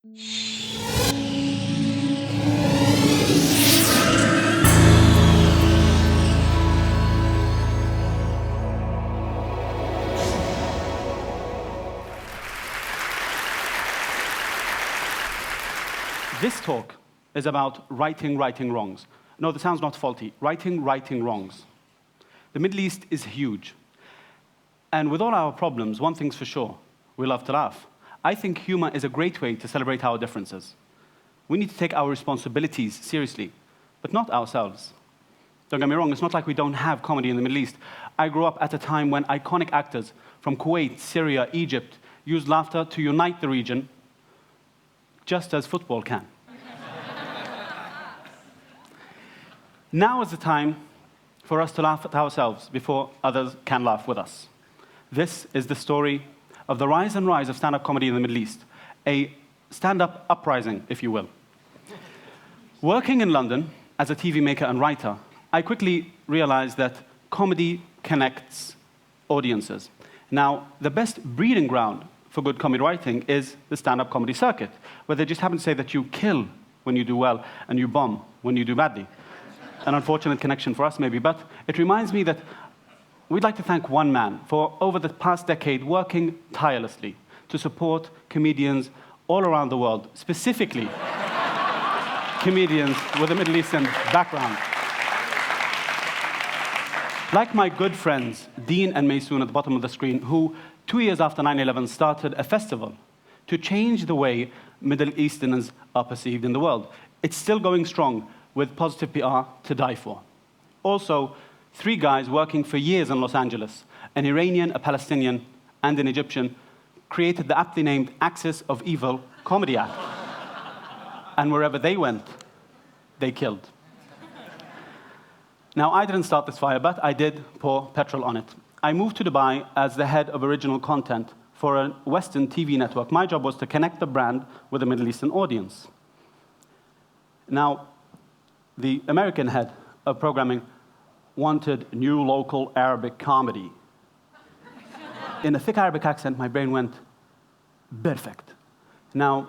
This talk is about righting wrongs. No, that sounds not faulty. Righting wrongs. The Middle East is huge. And with all our problems, one thing's for sure, we love to laugh. I think humor is a great way to celebrate our differences. We need to take our responsibilities seriously, but not ourselves. Don't get me wrong, it's not like we don't have comedy in the Middle East. I grew up at a time when iconic actors from Kuwait, Syria, Egypt used laughter to unite the region, just as football can. Now is the time for us to laugh at ourselves before others can laugh with us. This is the story of the rise and rise of stand-up comedy in the Middle East, a stand-up uprising, if you will. Working in London as a TV maker and writer, I quickly realized that comedy connects audiences. Now, the best breeding ground for good comedy writing is the stand-up comedy circuit, where they just happen to say that you kill when you do well and you bomb when you do badly. An unfortunate connection for us, maybe, but it reminds me that we'd like to thank one man for, over the past decade, working tirelessly to support comedians all around the world, specifically comedians with a Middle Eastern background. Like my good friends, Dean and Maysoon at the bottom of the screen, who 2 years after 9/11 started a festival to change the way Middle Easterners are perceived in the world. It's still going strong with positive PR to die for. Also, 3 guys working for years in Los Angeles, an Iranian, a Palestinian, and an Egyptian, created the aptly named Axis of Evil comedy act. And wherever they went, they killed. Now, I didn't start this fire, but I did pour petrol on it. I moved to Dubai as the head of original content for a Western TV network. My job was to connect the brand with a Middle Eastern audience. Now, the American head of programming wanted new local Arabic comedy. In a thick Arabic accent, my brain went, perfect. Now,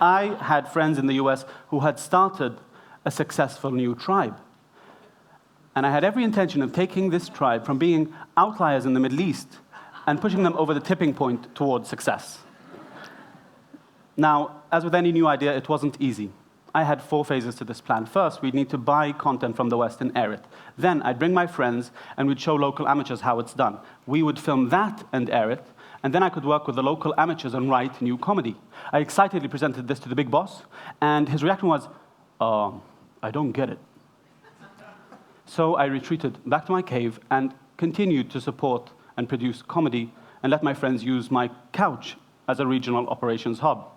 I had friends in the US who had started a successful new tribe. And I had every intention of taking this tribe from being outliers in the Middle East and pushing them over the tipping point towards success. Now, as with any new idea, it wasn't easy. I had 4 phases to this plan. First, we'd need to buy content from the West and air it. Then I'd bring my friends and we'd show local amateurs how it's done. We would film that and air it, and then I could work with the local amateurs and write new comedy. I excitedly presented this to the big boss, and his reaction was, I don't get it. So I retreated back to my cave and continued to support and produce comedy and let my friends use my couch as a regional operations hub.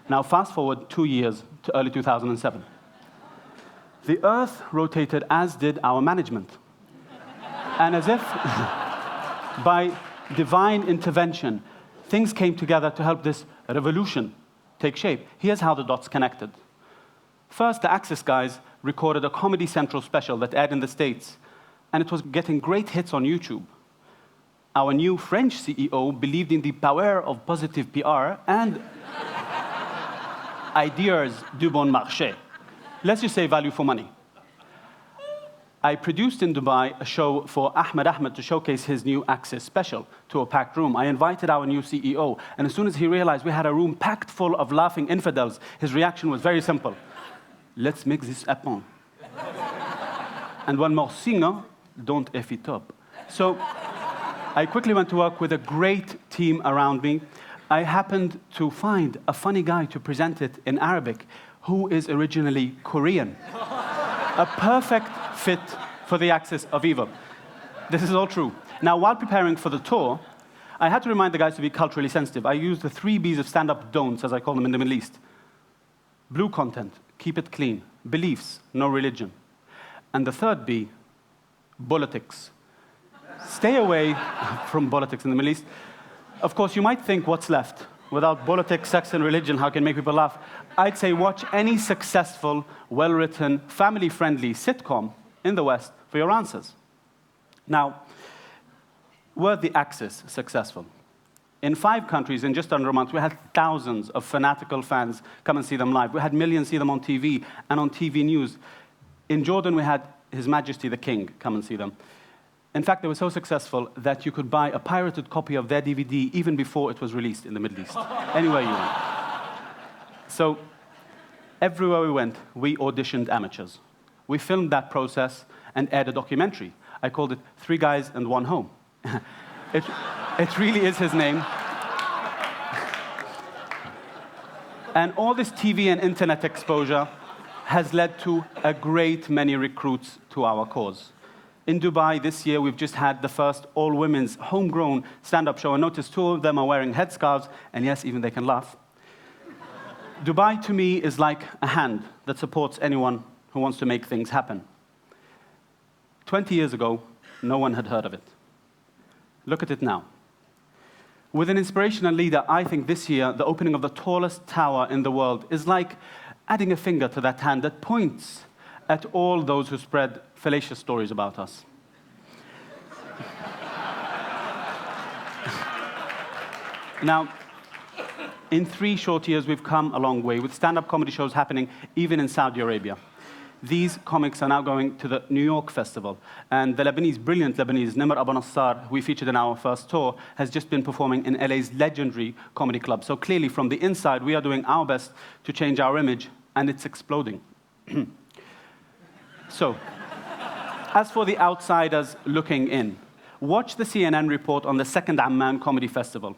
Now, fast forward 2 years to early 2007. The Earth rotated, as did our management. And as if by divine intervention, things came together to help this revolution take shape. Here's how the dots connected. First, the Axis guys recorded a Comedy Central special that aired in the States, and it was getting great hits on YouTube. Our new French CEO believed in the power of positive PR and ideas du bon marché. Let's just say value for money. I produced in Dubai a show for Ahmed to showcase his new Axis special to a packed room. I invited our new CEO, and as soon as he realized we had a room packed full of laughing infidels, his reaction was very simple. Let's make this happen. And one more thing, don't F it up. So I quickly went to work with a great team around me. I happened to find a funny guy to present it in Arabic who is originally Korean. A perfect fit for the Axis of Evil. This is all true. Now, while preparing for the tour, I had to remind the guys to be culturally sensitive. I used the 3 B's of stand-up don'ts, as I call them in the Middle East. Blue content, keep it clean. Beliefs, no religion. And the 3rd B, politics. Stay away from politics in the Middle East. Of course, you might think, what's left? Without politics, sex, and religion, how can make people laugh? I'd say watch any successful, well-written, family-friendly sitcom in the West for your answers. Now, were the Axis successful? In 5 countries, in just under a month, we had thousands of fanatical fans come and see them live. We had millions see them on TV and on TV news. In Jordan, we had His Majesty the King come and see them. In fact, they were so successful that you could buy a pirated copy of their DVD even before it was released in the Middle East, anywhere you went. So everywhere we went, we auditioned amateurs. We filmed that process and aired a documentary. I called it 3 Guys and 1 Home. It really is his name. And all this TV and internet exposure has led to a great many recruits to our cause. In Dubai this year, we've just had the first all-women's homegrown stand-up show. I noticed 2 of them are wearing headscarves, and yes, even they can laugh. Dubai, to me, is like a hand that supports anyone who wants to make things happen. 20 years ago, no one had heard of it. Look at it now. With an inspirational leader, I think this year, the opening of the tallest tower in the world is like adding a finger to that hand that points at all those who spread fallacious stories about us. Now, in 3 short years, we've come a long way, with stand-up comedy shows happening even in Saudi Arabia. These comics are now going to the New York Festival. And the brilliant Lebanese, Nimr Abu Nassar, who we featured in our first tour, has just been performing in LA's legendary comedy club. So clearly, from the inside, we are doing our best to change our image, and it's exploding. So, as for the outsiders looking in, watch the CNN report on the 2nd Amman Comedy Festival.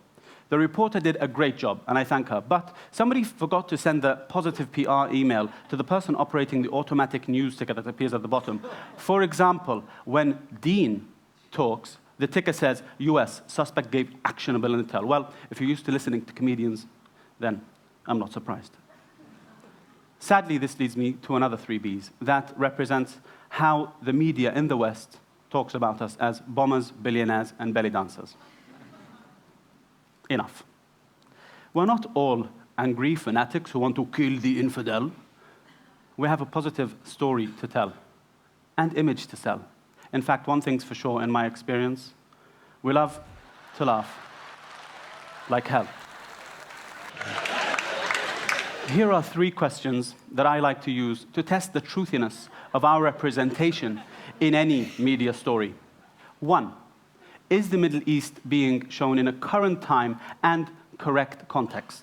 The reporter did a great job, and I thank her. But somebody forgot to send the positive PR email to the person operating the automatic news ticker that appears at the bottom. For example, when Dean talks, the ticker says, US, suspect gave actionable intel. Well, if you're used to listening to comedians, then I'm not surprised. Sadly, this leads me to another 3 Bs. That represents how the media in the West talks about us as bombers, billionaires, and belly dancers. Enough. We're not all angry fanatics who want to kill the infidel. We have a positive story to tell and image to sell. In fact, one thing's for sure in my experience, we love to laugh like hell. Here are 3 questions that I like to use to test the truthiness of our representation in any media story. 1, is the Middle East being shown in a current time and correct context?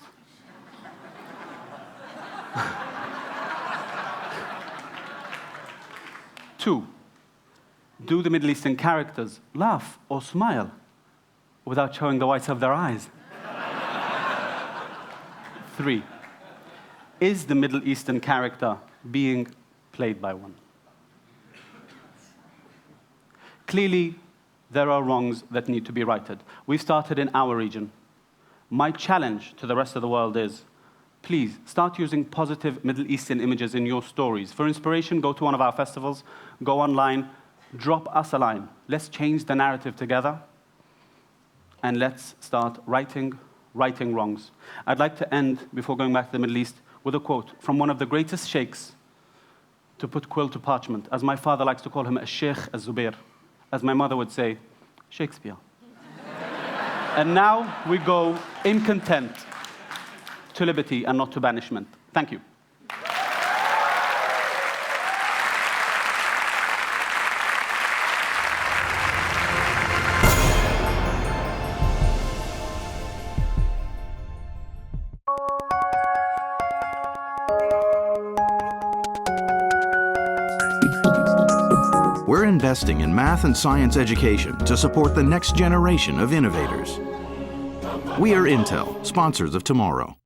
2, do the Middle Eastern characters laugh or smile without showing the whites of their eyes? 3, is the Middle Eastern character being played by one? Clearly, there are wrongs that need to be righted. We've started in our region. My challenge to the rest of the world is, please, start using positive Middle Eastern images in your stories. For inspiration, go to one of our festivals, go online, drop us a line. Let's change the narrative together, and let's start righting wrongs. I'd like to end, before going back to the Middle East, with a quote from one of the greatest sheikhs to put quill to parchment. As my father likes to call him, a Sheikh al-Zubair. As my mother would say, Shakespeare. And now we go in content to liberty and not to banishment. Thank you. We're investing in math and science education to support the next generation of innovators. We are Intel, sponsors of tomorrow.